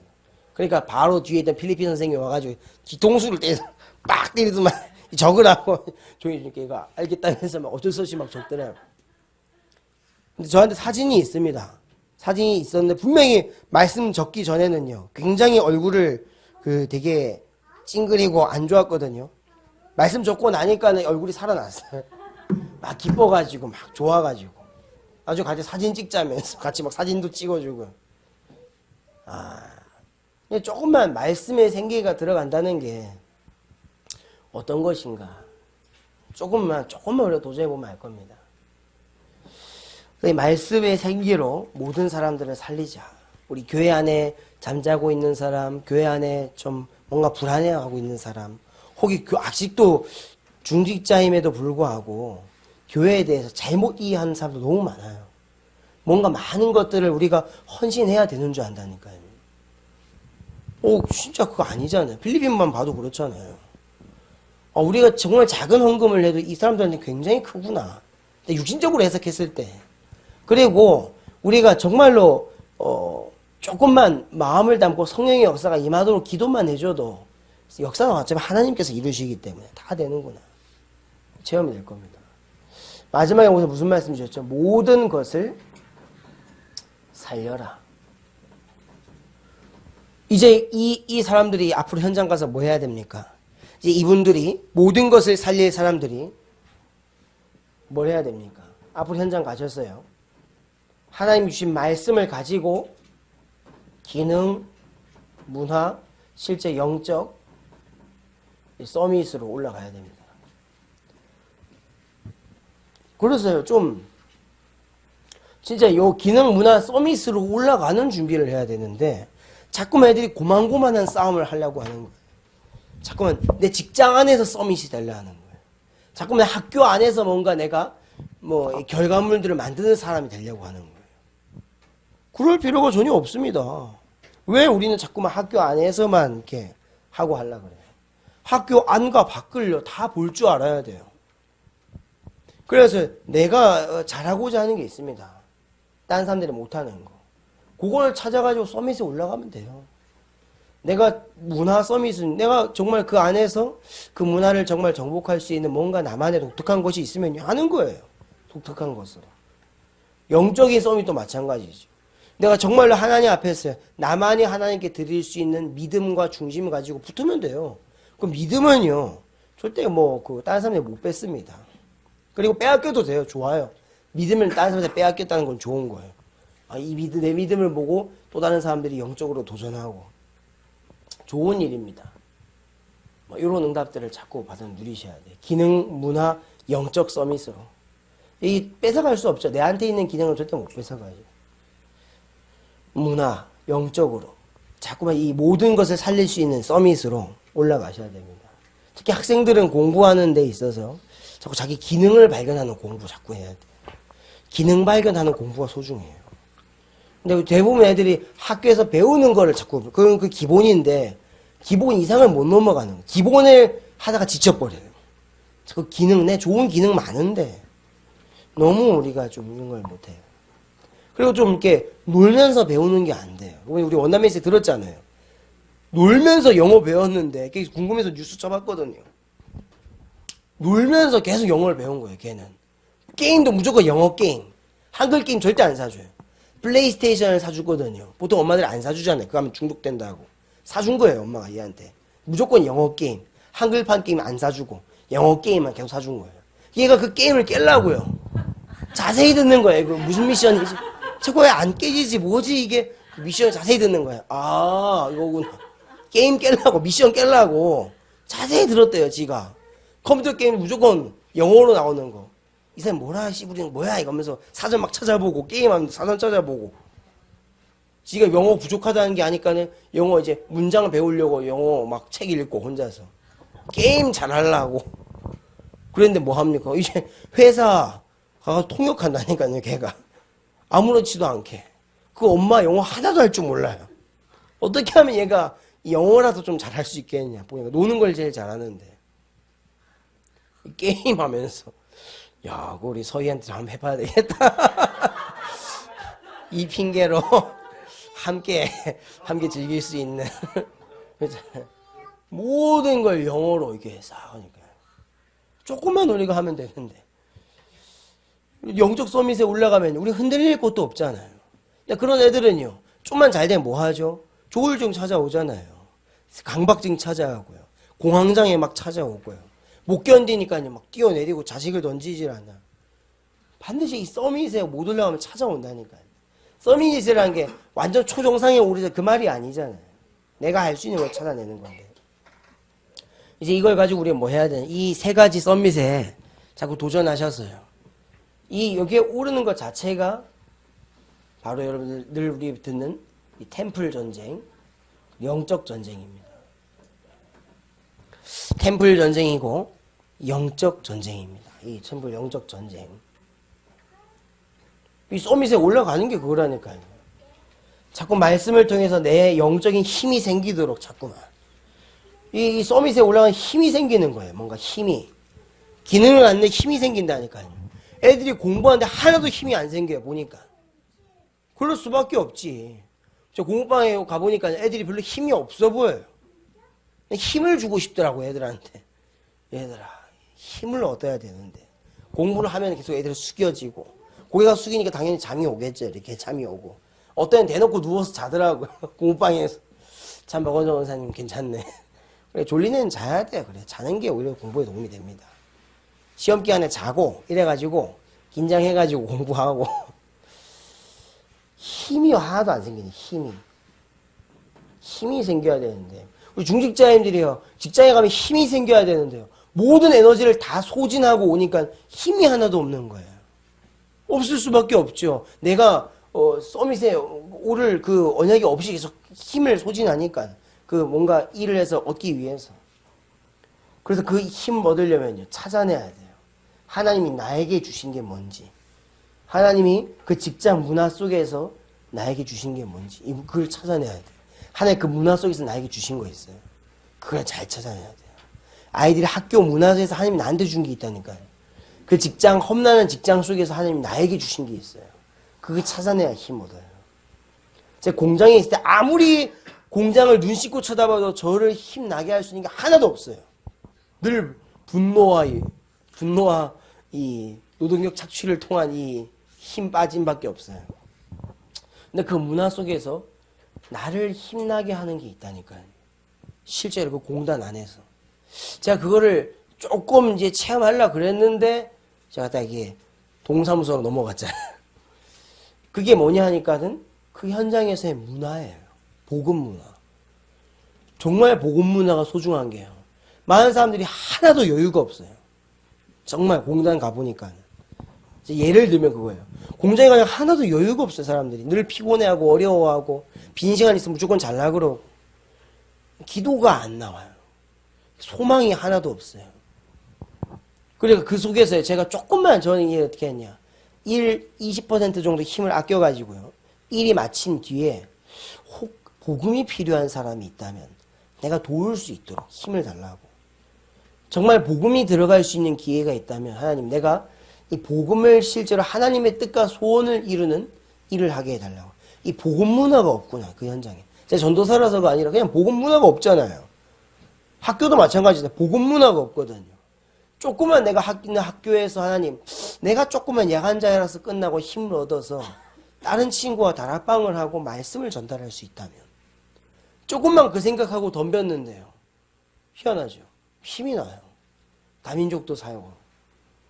그러니까 바로 뒤에 있던 필리핀 선생님이 와가지고 뒤통수를 때려서 빡 때리더만 적으라고 종이 주니까 얘가 알겠다면서 막 어쩔 수 없이 막 적더라고. 근데 저한테 사진이 있습니다. 사진이 있었는데 분명히 말씀 적기 전에는요. 굉장히 얼굴을 되게 찡그리고 안 좋았거든요. 말씀 적고 나니까는 얼굴이 살아났어요. 막 기뻐가지고 막 좋아가지고 아주 같이 사진 찍자면서 같이 막 사진도 찍어주고. 조금만 말씀의 생기가 들어간다는 게 어떤 것인가. 조금만 우리가 도전해보면 알 겁니다. 말씀의 생기로 모든 사람들을 살리자. 우리 교회 안에 잠자고 있는 사람, 교회 안에 좀 뭔가 불안해하고 있는 사람, 혹이 아직도 중직자임에도 불구하고 교회에 대해서 잘못 이해하는 사람도 너무 많아요. 뭔가 많은 것들을 우리가 헌신해야 되는 줄 안다니까요. 진짜 그거 아니잖아요. 필리핀만 봐도 그렇잖아요. 우리가 정말 작은 헌금을 해도 이 사람들한테 굉장히 크구나. 육신적으로 해석했을 때. 그리고 우리가 정말로 조금만 마음을 담고 성령의 역사가 임하도록 기도만 해줘도 역사는 어차피 하나님께서 이루시기 때문에 다 되는구나. 체험이 될 겁니다. 마지막에 오늘 무슨 말씀 주셨죠? 모든 것을 살려라. 이제 이 사람들이 앞으로 현장 가서 뭐 해야 됩니까? 이제 이분들이 모든 것을 살릴 사람들이 뭘 해야 됩니까? 앞으로 현장 가셨어요. 하나님 주신 말씀을 가지고 기능, 문화, 실제 영적 서밋으로 올라가야 됩니다. 그래서요, 좀 진짜 요 기능, 문화 서밋으로 올라가는 준비를 해야 되는데 자꾸만 애들이 고만고만한 싸움을 하려고 하는 거예요. 자꾸만 내 직장 안에서 서밋이 되려 하는 거예요. 자꾸만 학교 안에서 뭔가 내가 결과물들을 만드는 사람이 되려고 하는 거예요. 그럴 필요가 전혀 없습니다. 왜 우리는 자꾸만 학교 안에서만 이렇게 하고 하려고 그래요? 학교 안과 밖을요, 다 볼 줄 알아야 돼요. 그래서 내가 잘하고자 하는 게 있습니다. 다른 사람들이 못하는 거. 그걸 찾아가지고 서밋에 올라가면 돼요. 내가 문화 서밋은 내가 정말 그 안에서 그 문화를 정말 정복할 수 있는 뭔가 나만의 독특한 것이 있으면 하는 거예요. 독특한 것으로. 영적인 서밋도 마찬가지죠. 내가 정말로 하나님 앞에서 나만이 하나님께 드릴 수 있는 믿음과 중심을 가지고 붙으면 돼요. 그 믿음은요, 절대 다른 사람들이 못 뺐습니다. 그리고 빼앗겨도 돼요. 좋아요. 믿음을 다른 사람한테 빼앗겼다는 건 좋은 거예요. 내 믿음을 보고 또 다른 사람들이 영적으로 도전하고. 좋은 일입니다. 이런 응답들을 자꾸 받아 누리셔야 돼요. 기능, 문화, 영적 서밋으로. 이 뺏어갈 수 없죠. 내한테 있는 기능은 절대 못 뺏어가죠. 문화, 영적으로. 자꾸만 이 모든 것을 살릴 수 있는 서밋으로 올라가셔야 됩니다. 특히 학생들은 공부하는 데 있어서 자꾸 자기 기능을 발견하는 공부 자꾸 해야 돼요. 기능 발견하는 공부가 소중해요. 근데 대부분 애들이 학교에서 배우는 거를 자꾸, 그건 그 기본인데, 기본 이상을 못 넘어가는 거예요. 기본을 하다가 지쳐버려요. 그 기능, 좋은 기능 많은데, 너무 우리가 좀 이런 걸 못해요. 그리고 좀 이렇게 놀면서 배우는 게 안 돼요. 우리 원담에서 들었잖아요. 놀면서 영어 배웠는데, 궁금해서 뉴스 쳐봤거든요. 놀면서 계속 영어를 배운 거예요, 걔는. 게임도 무조건 영어 게임. 한글 게임 절대 안 사줘요. 플레이스테이션을 사주거든요. 보통 엄마들이 안 사주잖아요. 그거 하면 중독된다고. 사준 거예요, 엄마가 얘한테. 무조건 영어 게임. 한글판 게임 안 사주고, 영어 게임만 계속 사준 거예요. 얘가 그 게임을 깰라고요. 자세히 듣는 거예요. 그 무슨 미션이지? 저거 왜 안 깨지지? 뭐지 이게? 미션 자세히 듣는 거예요. 이거구나. 게임 깰라고, 미션 깰라고. 자세히 들었대요, 지가. 컴퓨터 게임 무조건 영어로 나오는 거. 이 사람 뭐라 씨부리는 뭐야 이거 하면서 사전 막 찾아보고 게임하면서 사전 찾아보고 지가 영어 부족하다는 게 아니까는 영어 이제 문장을 배우려고 영어 막 책 읽고 혼자서 게임 잘하려고 그랬는데 뭐합니까? 이제 회사 가서 통역한다니까요. 걔가 아무렇지도 않게 그 엄마 영어 하나도 할 줄 몰라요. 어떻게 하면 얘가 영어라도 좀 잘할 수 있겠냐. 보니까 노는 걸 제일 잘하는데 게임하면서 야, 우리 서희한테 한번 해봐야 되겠다. 이 핑계로 함께 즐길 수 있는 모든 걸 영어로 이렇게 싹 하니까 조금만 우리가 하면 되는데 영적 서밋에 올라가면 우리 흔들릴 것도 없잖아요. 그런 애들은요, 좀만 잘 되면 뭐 하죠? 조울증 찾아오잖아요. 강박증 찾아오고요. 공황장애 막 찾아오고요. 못 견디니까요, 막 뛰어내리고 자식을 던지질 않아. 반드시 이 서밋에 못 올라가면 찾아온다니까요. 서밋이라는 게 완전 초정상에 오르자 그 말이 아니잖아요. 내가 할 수 있는 걸 찾아내는 건데. 이제 이걸 가지고 우리가 뭐 해야 되냐. 이 세 가지 서밋에 자꾸 도전하셨어요. 여기에 오르는 것 자체가 바로 여러분들 늘 우리 듣는 이 템플 전쟁, 영적 전쟁입니다. 템플 전쟁이고 영적 전쟁입니다. 이 템플 영적 전쟁. 이 서밋에 올라가는 게 그거라니까요. 자꾸 말씀을 통해서 내 영적인 힘이 생기도록 자꾸만. 이 서밋에 올라가는 힘이 생기는 거예요. 뭔가 힘이. 기능을 갖는 힘이 생긴다니까요. 애들이 공부하는데 하나도 힘이 안 생겨요. 보니까. 그럴 수밖에 없지. 저 공부방에 가보니까 애들이 별로 힘이 없어 보여요. 힘을 주고 싶더라고, 애들한테. 얘들아, 힘을 얻어야 되는데. 공부를 하면 계속 애들이 숙여지고. 고개가 숙이니까 당연히 잠이 오겠죠. 이렇게 잠이 오고. 어떤 애는 대놓고 누워서 자더라고요. 공부방에서. 참, 박원정 원사님 괜찮네. 그래, 졸린 애는 자야 돼요. 그래, 자는 게 오히려 공부에 도움이 됩니다. 시험 기간에 자고, 이래가지고, 긴장해가지고 공부하고. 힘이 하나도 안 생기네, 힘이. 힘이 생겨야 되는데. 우리 중직자님들이요, 직장에 가면 힘이 생겨야 되는데요. 모든 에너지를 다 소진하고 오니까 힘이 하나도 없는 거예요. 없을 수밖에 없죠. 내가 서밋에 오를 그 언약이 없이 계속 힘을 소진하니까 그 뭔가 일을 해서 얻기 위해서. 그래서 그 힘 얻으려면요, 찾아내야 돼요. 하나님이 나에게 주신 게 뭔지, 하나님이 그 직장 문화 속에서 나에게 주신 게 뭔지, 그걸 찾아내야 돼요. 하나님 그 문화 속에서 나에게 주신 거 있어요. 그걸 잘 찾아내야 돼요. 아이들이 학교 문화에서 하나님이 나한테 준 게 있다니까요. 그 직장, 험난한 직장 속에서 하나님이 나에게 주신 게 있어요. 그걸 찾아내야 힘 얻어요. 제 공장에 있을 때 아무리 공장을 눈 씻고 쳐다봐도 저를 힘나게 할 수 있는 게 하나도 없어요. 늘 분노와 이 노동력 착취를 통한 이 힘 빠짐밖에 없어요. 근데 그 문화 속에서 나를 힘나게 하는 게 있다니까요. 실제로 그 공단 안에서. 제가 그거를 조금 이제 체험하려고 그랬는데 제가 딱 이게 동사무소로 넘어갔잖아요. 그게 뭐냐 하니까는 그 현장에서의 문화예요. 복음 문화. 정말 복음 문화가 소중한 게요. 많은 사람들이 하나도 여유가 없어요. 정말 공장 가보니까. 예를 들면 그거예요. 공장에 가면 하나도 여유가 없어요, 사람들이. 늘 피곤해하고 어려워하고 빈 시간 있으면 무조건 잘라 그러고. 기도가 안 나와요. 소망이 하나도 없어요. 그러니까 그 속에서 제가 조금만 저는 이게 어떻게 했냐. 20% 정도 힘을 아껴가지고요. 일이 마친 뒤에 혹 복음이 필요한 사람이 있다면 내가 도울 수 있도록 힘을 달라고. 정말 복음이 들어갈 수 있는 기회가 있다면 하나님 내가 이 복음을 실제로 하나님의 뜻과 소원을 이루는 일을 하게 해달라고. 이 복음 문화가 없구나 그 현장에. 제가 전도사라서가 아니라 그냥 복음 문화가 없잖아요. 학교도 마찬가지다. 복음 문화가 없거든요. 조금만 내가 있는 학교에서 하나님 내가 조금만 야간자라서 끝나고 힘을 얻어서 다른 친구와 다락방을 하고 말씀을 전달할 수 있다면 조금만 그 생각하고 덤볐는데요. 희한하죠. 힘이 나요. 다민족도 사용하고.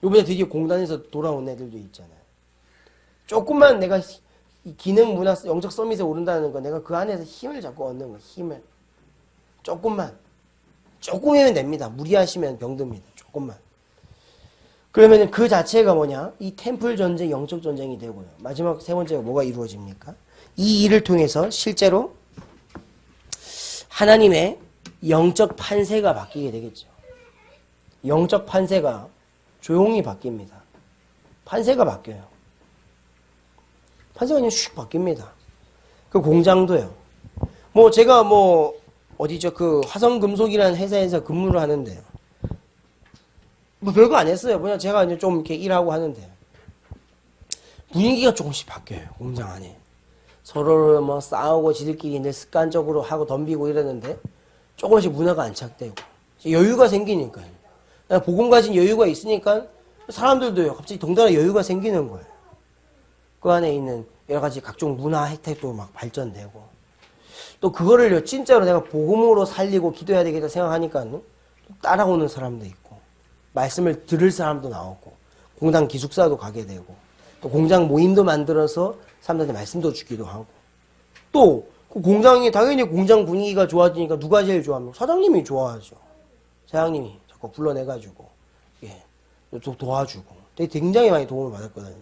요번에 드디어 공단에서 돌아온 애들도 있잖아요. 조금만 내가 이 기능 문화 영적 서밋에 오른다는 거 내가 그 안에서 힘을 자꾸 얻는 거. 힘을. 조금이면 됩니다. 무리하시면 병듭니다. 조금만. 그러면 그 자체가 뭐냐? 이 템플 전쟁, 영적 전쟁이 되고요. 마지막 세 번째가 뭐가 이루어집니까? 이 일을 통해서 실제로 하나님의 영적 판세가 바뀌게 되겠죠. 영적 판세가 조용히 바뀝니다. 판세가 바뀌어요. 판세가 그냥 슉 바뀝니다. 그 공장도요. 뭐 제가 어디죠? 그 화성금속이라는 회사에서 근무를 하는데요. 뭐 별거 안 했어요. 그냥 제가 이제 좀 이렇게 일하고 하는데 분위기가 조금씩 바뀌어요. 공장 안에. 서로 뭐 싸우고 지들끼리 이제 습관적으로 하고 덤비고 이러는데 조금씩 문화가 안착되고 여유가 생기니까요. 복음 가진 여유가 있으니까 사람들도요. 갑자기 덩달아 여유가 생기는 거예요. 그 안에 있는 여러 가지 각종 문화 혜택도 막 발전되고 또 그거를요. 진짜로 내가 복음으로 살리고 기도해야 되겠다 생각하니까 따라오는 사람도 있고 말씀을 들을 사람도 나오고 공장 기숙사도 가게 되고 또 공장 모임도 만들어서 사람들한테 말씀도 주기도 하고 또 그 공장이 당연히 공장 분위기가 좋아지니까 누가 제일 좋아합니까? 사장님이 좋아하죠. 사장님이 자꾸 불러내가지고 좀 도와주고 되게 굉장히 많이 도움을 받았거든요.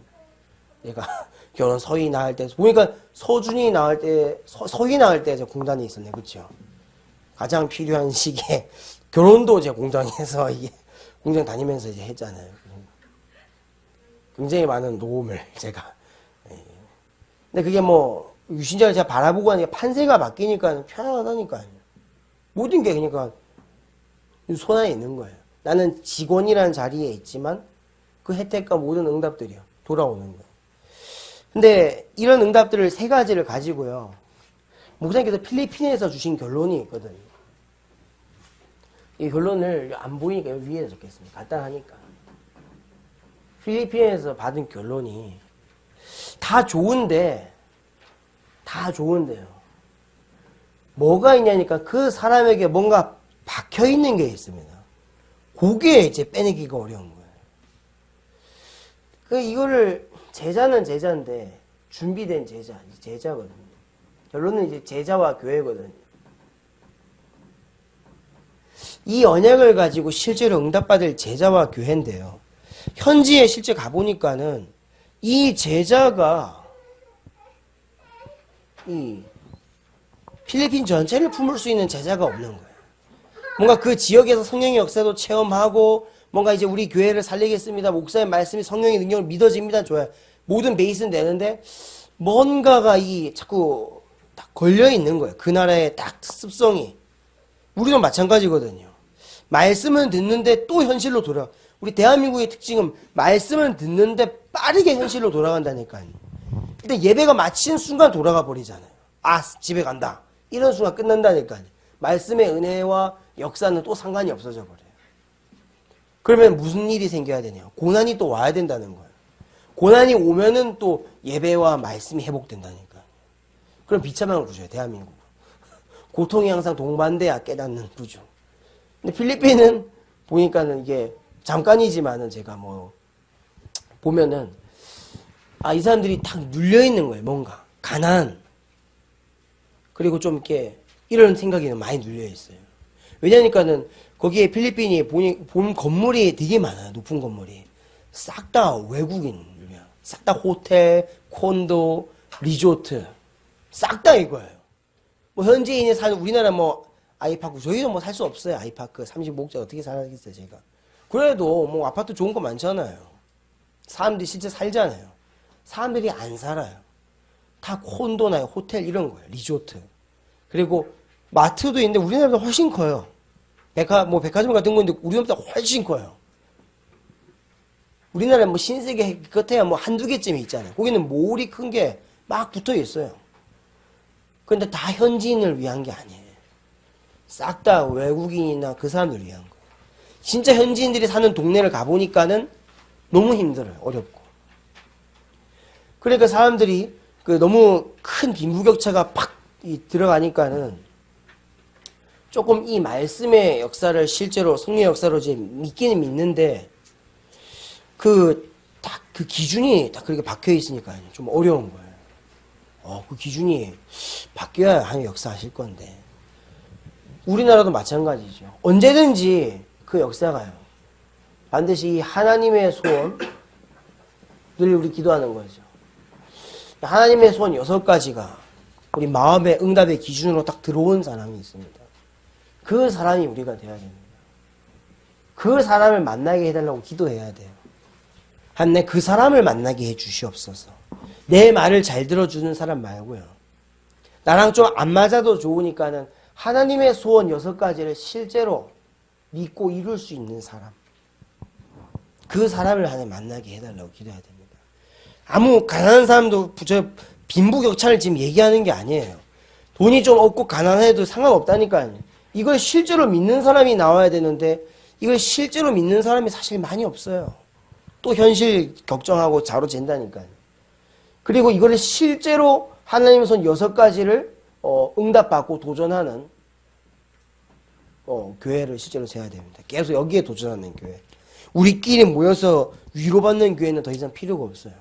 얘가 결혼 서희 나을 때 보니까 서준이 나을 때 서희 나을 때 저 공단이 있었네, 그렇죠? 가장 필요한 시기에 결혼도 제가 공장에서 이게 공장 다니면서 이제 했잖아요. 굉장히 많은 도움을 제가. 근데 그게 유신자를 제가 바라보고 하니까 판세가 바뀌니까 편하다니까요. 모든 게 그러니까 손안에 있는 거예요. 나는 직원이라는 자리에 있지만 그 혜택과 모든 응답들이요. 돌아오는 거예요. 근데 이런 응답들을 세 가지를 가지고요. 목사님께서 필리핀에서 주신 결론이 있거든요. 이 결론을 안 보이니까 여기 위에 적겠습니다. 간단하니까. 필리핀에서 받은 결론이 다 좋은데요. 뭐가 있냐니까 그 사람에게 뭔가 박혀 있는 게 있습니다. 그게 이제 빼내기가 어려운 거예요. 이거를 제자는 제자인데 준비된 제자거든요. 결론은 이제 제자와 교회거든요. 이 언약을 가지고 실제로 응답받을 제자와 교회인데요. 현지에 실제 가보니까는 이 제자가 이 필리핀 전체를 품을 수 있는 제자가 없는 거예요. 뭔가 그 지역에서 성령의 역사도 체험하고 뭔가 이제 우리 교회를 살리겠습니다. 목사의 말씀이 성령의 능력을 믿어집니다. 좋아요. 모든 베이스는 되는데 뭔가가 자꾸 딱 걸려 있는 거예요. 그 나라의 딱 습성이. 우리도 마찬가지거든요. 말씀은 듣는데 또 현실로 돌아. 우리 대한민국의 특징은 말씀은 듣는데 빠르게 현실로 돌아간다니까요. 근데 예배가 마치는 순간 돌아가 버리잖아요. 집에 간다. 이런 순간 끝난다니까요. 말씀의 은혜와 역사는 또 상관이 없어져 버려요. 그러면 무슨 일이 생겨야 되냐? 고난이 또 와야 된다는 거예요. 고난이 오면은 또 예배와 말씀이 회복된다니까. 그럼 비참한 구조예요, 대한민국. 고통이 항상 동반돼야 깨닫는 구조. 근데 필리핀은 보니까는 이게 잠깐이지만은 제가 뭐 보면은 이 사람들이 딱 눌려 있는 거예요, 뭔가. 가난. 그리고 좀 이렇게 이런 생각이 많이 눌려 있어요. 왜냐니까는 거기에 필리핀이 본 건물이 되게 많아요, 높은 건물이. 싹 다 외국인이야. 싹 다 호텔, 콘도, 리조트. 싹 다 이거예요. 뭐 현지인이 사는 우리나라 뭐 아이파크 저희도 뭐 살 수 없어요. 아이파크 35억짜리 어떻게 살겠어요 제가. 그래도 뭐 아파트 좋은 거 많잖아요. 사람들이 실제 살잖아요. 사람들이 안 살아요. 다 콘도나 호텔 이런 거예요. 리조트. 그리고 마트도 있는데 우리나라보다 훨씬 커요. 백화점 같은 건데 우리나라보다 훨씬 커요. 우리나라에 뭐 신세계 끝에야 뭐 한두 개쯤이 있잖아요. 거기는 몰이 큰 게 막 붙어 있어요. 근데 다 현지인을 위한 게 아니에요. 싹 다 외국인이나 그 사람들 위한 거예요. 진짜 현지인들이 사는 동네를 가보니까는 너무 힘들어요. 어렵고. 그러니까 사람들이 너무 큰 빈부격차가 팍 들어가니까는 조금 이 말씀의 역사를 실제로 성령의 역사로 이제 믿기는 믿는데 그 기준이 딱 그렇게 박혀 있으니까 좀 어려운 거예요. 그 기준이 바뀌어야 하는 역사하실 건데. 우리나라도 마찬가지죠. 언제든지 그 역사가요. 반드시 이 하나님의 소원, 늘 우리 기도하는 거죠. 하나님의 소원 6가지가 우리 마음의 응답의 기준으로 딱 들어온 사람이 있습니다. 그 사람이 우리가 돼야 됩니다. 그 사람을 만나게 해달라고 기도해야 돼요. 하나님 그 사람을 만나게 해 주시옵소서. 내 말을 잘 들어주는 사람 말고요. 나랑 좀 안 맞아도 좋으니까는 하나님의 소원 6가지를 실제로 믿고 이룰 수 있는 사람. 그 사람을 하나님 만나게 해달라고 기도해야 됩니다. 아무 가난한 사람도 빈부격차를 지금 얘기하는 게 아니에요. 돈이 좀 없고 가난해도 상관없다니까요. 이걸 실제로 믿는 사람이 나와야 되는데 이걸 실제로 믿는 사람이 사실 많이 없어요. 또 현실 걱정하고 자로 잰다니까요. 그리고 이거를 실제로 하나님의 손 6가지를 응답받고 도전하는 교회를 실제로 세워야 됩니다. 계속 여기에 도전하는 교회. 우리끼리 모여서 위로받는 교회는 더 이상 필요가 없어요.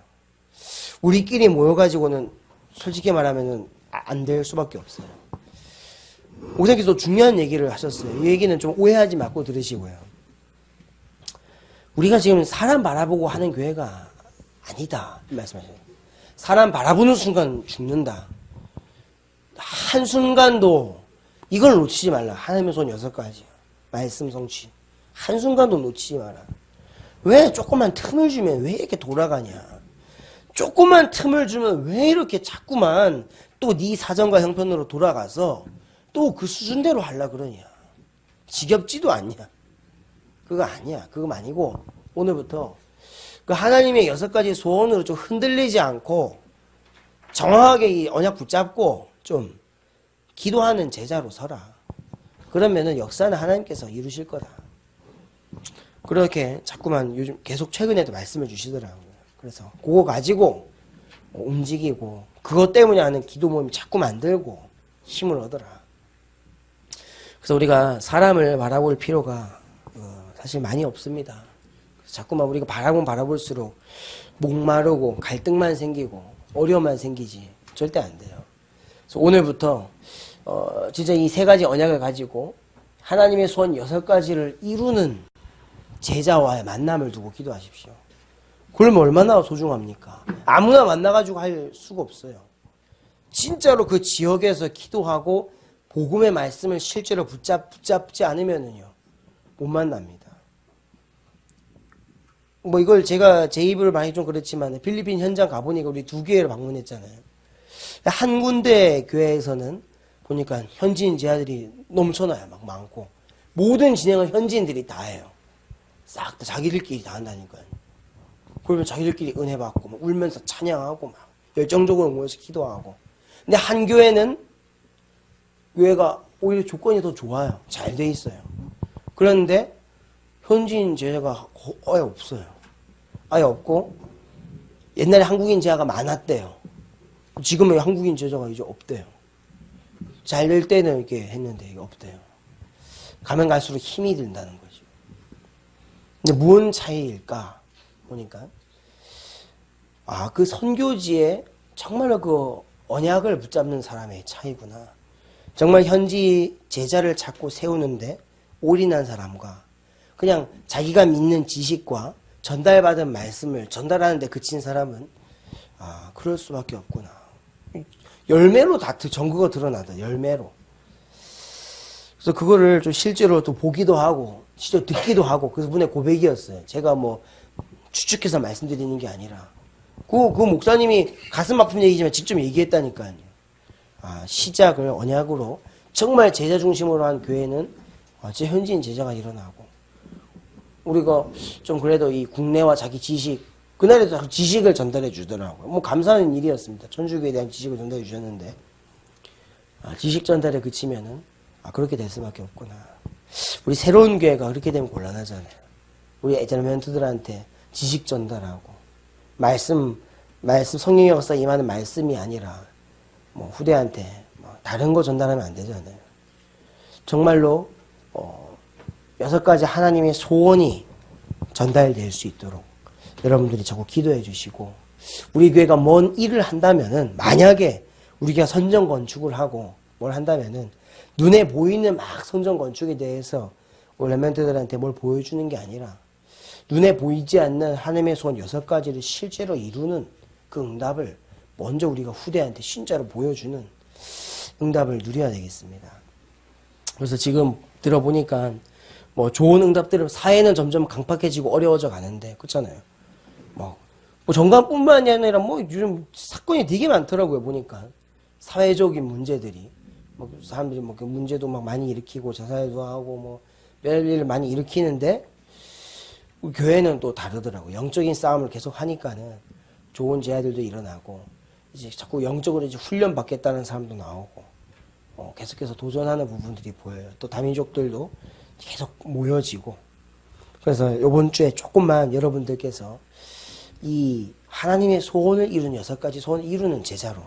우리끼리 모여가지고는 솔직히 말하면 안 될 수밖에 없어요. 목사님께서 중요한 얘기를 하셨어요. 이 얘기는 좀 오해하지 말고 들으시고요. 우리가 지금 사람 바라보고 하는 교회가 아니다 이 말씀하셨어요. 사람 바라보는 순간 죽는다. 한순간도 이걸 놓치지 말라. 하나님의 손 6가지. 말씀 성취. 한순간도 놓치지 마라. 왜 조그만 틈을 주면 왜 이렇게 돌아가냐. 조그만 틈을 주면 왜 이렇게 자꾸만 또 네 사정과 형편으로 돌아가서 또 그 수준대로 하려고 그러냐. 지겹지도 않냐. 그거 아니야. 그거 아니고 오늘부터 그 하나님의 6가지 소원으로 좀 흔들리지 않고 정확하게 이 언약 붙잡고 좀 기도하는 제자로 서라. 그러면은 역사는 하나님께서 이루실 거다. 그렇게 자꾸만 요즘 계속 최근에도 말씀을 주시더라고요. 그래서 그거 가지고 움직이고 그것 때문에 하는 기도 모임 자꾸 만들고 힘을 얻어라. 그래서 우리가 사람을 바라볼 필요가 사실 많이 없습니다. 자꾸만 우리가 바라볼수록 목마르고 갈등만 생기고 어려움만 생기지 절대 안 돼요. 그래서 오늘부터 진짜 이 3가지 언약을 가지고 하나님의 소원 6가지를 이루는 제자와의 만남을 두고 기도하십시오. 그러면 얼마나 소중합니까? 아무나 만나가지고 할 수가 없어요. 진짜로 그 지역에서 기도하고 복음의 말씀을 실제로 붙잡지 않으면은요 못 만납니다. 뭐 이걸 제가 제 입으로 많이 좀 그렇지만 필리핀 현장 가보니까 우리 2교회를 방문했잖아요. 한 군데 교회에서는 보니까 현지인 제자들이 넘쳐나요. 막 많고 모든 진행을 현지인들이 다 해요. 싹 다 자기들끼리 다 한다니까요. 그러면 자기들끼리 은혜 받고 막 울면서 찬양하고 막 열정적으로 모여서 기도하고. 근데 한 교회는 교회가 오히려 조건이 더 좋아요. 잘 돼 있어요. 그런데 현지인 제자가 아예 없어요. 아예 없고 옛날에 한국인 제자가 많았대요. 지금은 한국인 제자가 이제 없대요. 잘 될 때는 이렇게 했는데 이게 없대요. 가면 갈수록 힘이 든다는 거죠. 근데 무슨 차이일까 보니까 그 선교지에 정말로 그 언약을 붙잡는 사람의 차이구나. 정말 현지 제자를 찾고 세우는데 올인한 사람과 그냥 자기가 믿는 지식과 전달받은 말씀을 전달하는 데 그친 사람은 그럴 수밖에 없구나. 열매로 다 전거가 드러나다. 열매로. 그래서 그거를 좀 실제로 또 보기도 하고 실제로 듣기도 하고 그래서 분의 고백이었어요. 제가 뭐 추측해서 말씀드리는 게 아니라 그 목사님이 가슴 아픈 얘기지만 직접 얘기했다니까요. 시작을 언약으로 정말 제자 중심으로 한 교회는 제 현지인 제자가 일어나고 우리가 좀 그래도 이 국내와 자기 지식 그날에도 지식을 전달해 주더라고요. 뭐 감사한 일이었습니다. 천주교에 대한 지식을 전달해 주셨는데 지식 전달에 그치면은 그렇게 될 수밖에 없구나. 우리 새로운 교회가 그렇게 되면 곤란하잖아요. 우리 예전 멘토들한테 지식 전달하고 말씀 성령의 역사 임하는 말씀이 아니라 뭐 후대한테 다른 거 전달하면 안 되잖아요. 정말로 6가지 하나님의 소원이 전달될 수 있도록 여러분들이 자꾸 기도해 주시고 우리 교회가 뭔 일을 한다면은 만약에 우리가 선전 건축을 하고 뭘 한다면은 눈에 보이는 막 성전 건축에 대해서 렘넌트들한테 뭘 보여주는 게 아니라 눈에 보이지 않는 하나님의 소원 6가지를 실제로 이루는 그 응답을 먼저 우리가 후대한테 진짜로 보여주는 응답을 누려야 되겠습니다. 그래서 지금 들어보니까 뭐 좋은 응답들은 사회는 점점 강팍해지고 어려워져 가는데 그렇잖아요. 뭐 정관뿐만이 아니라 뭐 요즘 사건이 되게 많더라고요. 보니까 사회적인 문제들이 사람들이 그 문제도 막 많이 일으키고 자살도 하고 뭐 별일 많이 일으키는데 교회는 또 다르더라고요. 영적인 싸움을 계속 하니까는 좋은 제자들도 일어나고 이제 자꾸 영적으로 이제 훈련 받겠다는 사람도 나오고 계속해서 도전하는 부분들이 보여요. 또 다민족들도 계속 모여지고 그래서 이번 주에 조금만 여러분들께서 이 하나님의 소원을 이루는 6가지 소원을 이루는 제자로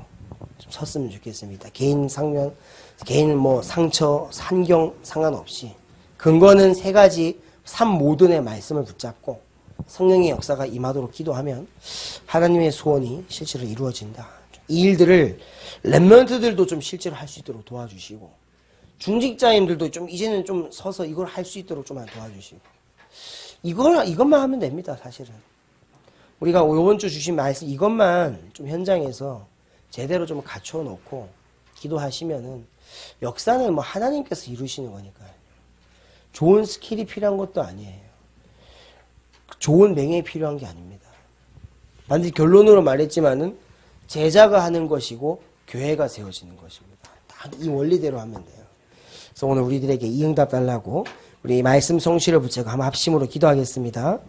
좀 섰으면 좋겠습니다. 개인 상면, 개인 상처, 산경 상관없이 근거는 3가지 삶 모든의 말씀을 붙잡고 성령의 역사가 임하도록 기도하면 하나님의 소원이 실제로 이루어진다. 이 일들을 렘넌트들도 좀 실제로 할 수 있도록 도와주시고 중직자님들도 좀 이제는 좀 서서 이걸 할 수 있도록 좀 도와주시고 이것만 하면 됩니다. 사실은 우리가 이번 주 주신 말씀 이것만 좀 현장에서 제대로 좀 갖춰 놓고 기도하시면은 역사는 하나님께서 이루시는 거니까요. 좋은 스킬이 필요한 것도 아니에요. 좋은 명예가 필요한 게 아닙니다. 반드시 결론으로 말했지만은 제자가 하는 것이고 교회가 세워지는 것입니다. 딱 이 원리대로 하면 돼요. 그래서 오늘 우리들에게 이 응답 달라고 우리 말씀 성실을 붙잡고 한번 합심으로 기도하겠습니다.